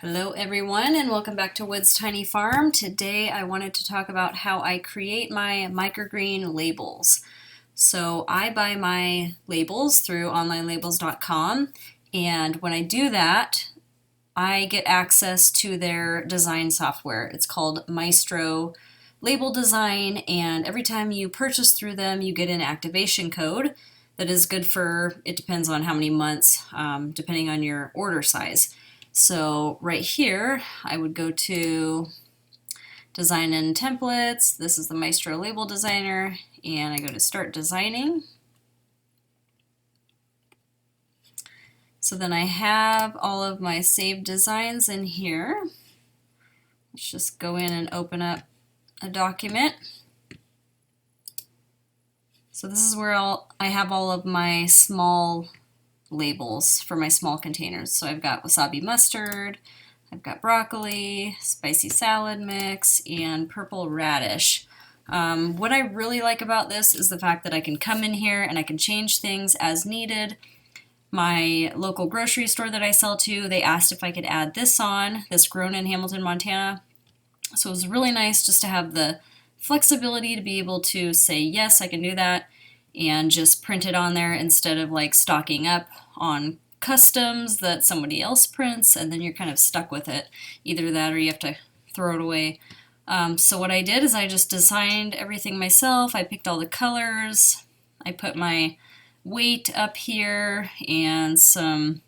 Hello everyone and welcome back to Wood's Tiny Farm. Today I wanted to talk about how I create my microgreen labels. So I buy my labels through onlinelabels.com, and when I do that I get access to their design software. It's called Maestro Label Design, and every time you purchase through them you get an activation code that is good for, it depends on how many months, depending on your order size. So right here, I would go to Design and Templates. This is the Maestro Label Designer, and I go to Start Designing. So then I have all of my saved designs in here. Let's just go in and open up a document. So this is where I have all of my small labels for my small containers. So I've got wasabi mustard, I've got broccoli, spicy salad mix, and purple radish. What I really like about this is the fact that I can come in here and I can change things as needed. My local grocery store that I sell to, they asked if I could add this on, this grown in Hamilton, Montana. So it was really nice just to have the flexibility to be able to say, yes, I can do that, and just print it on there instead of like stocking up on customs that somebody else prints and then you're kind of stuck with it. Either that or you have to throw it away. So what I did is I just designed everything myself. I picked all the colors. I put my weight up here and some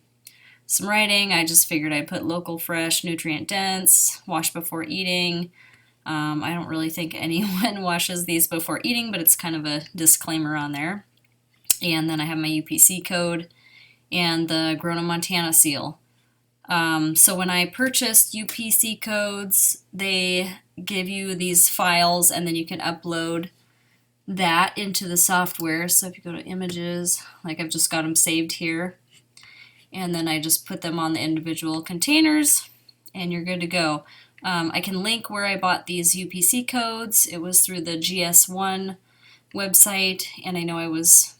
writing. I just figured I'd put local, fresh, nutrient dense, wash before eating. I don't really think anyone washes these before eating, but it's kind of a disclaimer on there. And then I have my UPC code and the Grown in Montana seal. So when I purchased UPC codes, they give you these files and then you can upload that into the software. So if you go to images, like I've just got them saved here, and then I just put them on the individual containers and you're good to go. I can link where I bought these UPC codes. It was through the GS1 website, and I know I was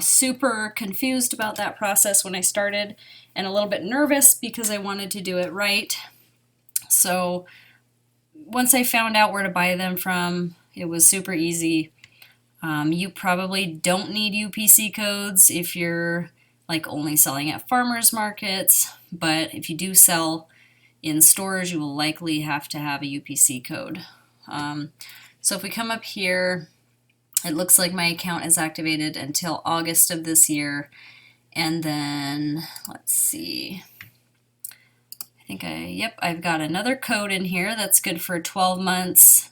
super confused about that process when I started and a little bit nervous because I wanted to do it right. So once I found out where to buy them from, it was super easy. You probably don't need UPC codes if you're like only selling at farmers markets, but if you do sell in stores, you will likely have to have a UPC code. So if we come up here, it looks like my account is activated until August of this year. And then, let's see, I think I've got another code in here that's good for 12 months.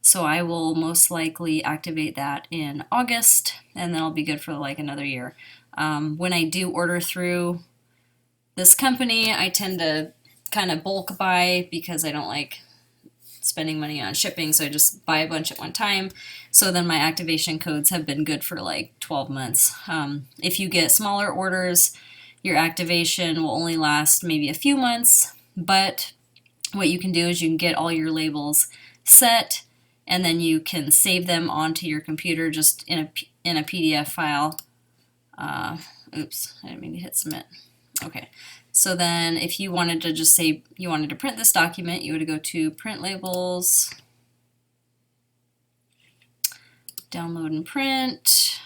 So I will most likely activate that in August, and then I'll be good for like another year. When I do order through this company, I tend to kind of bulk buy because I don't like spending money on shipping, so I just buy a bunch at one time. So then my activation codes have been good for like 12 months. If you get smaller orders, your activation will only last maybe a few months, but what you can do is you can get all your labels set and then you can save them onto your computer just in a PDF file. Oops, I didn't mean to hit submit. Okay. So then if you wanted to just say you wanted to print this document, you would go to Print Labels, Download and Print.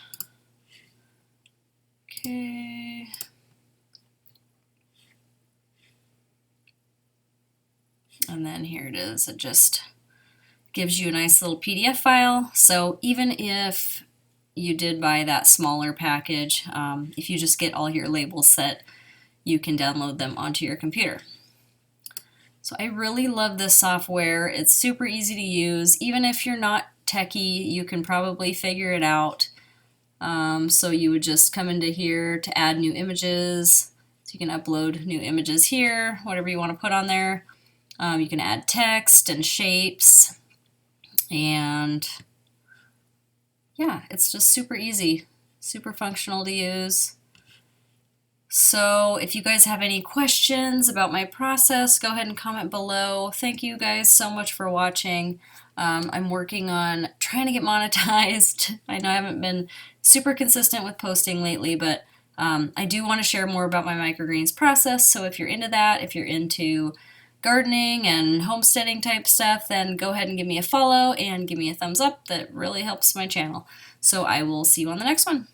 Okay. And then here it is. It just gives you a nice little PDF file. So even if you did buy that smaller package, if you just get all your labels set, you can download them onto your computer. So I really love this software. It's super easy to use. Even if you're not techie, you can probably figure it out. So you would just come into here to add new images. So you can upload new images here, whatever you want to put on there. You can add text and shapes. And yeah, it's just super easy, super functional to use. So if you guys have any questions about my process, go ahead and comment below. Thank you guys so much for watching. I'm working on trying to get monetized. I know I haven't been super consistent with posting lately, but I do want to share more about my microgreens process. So if you're into that, if you're into gardening and homesteading type stuff, then go ahead and give me a follow and give me a thumbs up. That really helps my channel. So I will see you on the next one.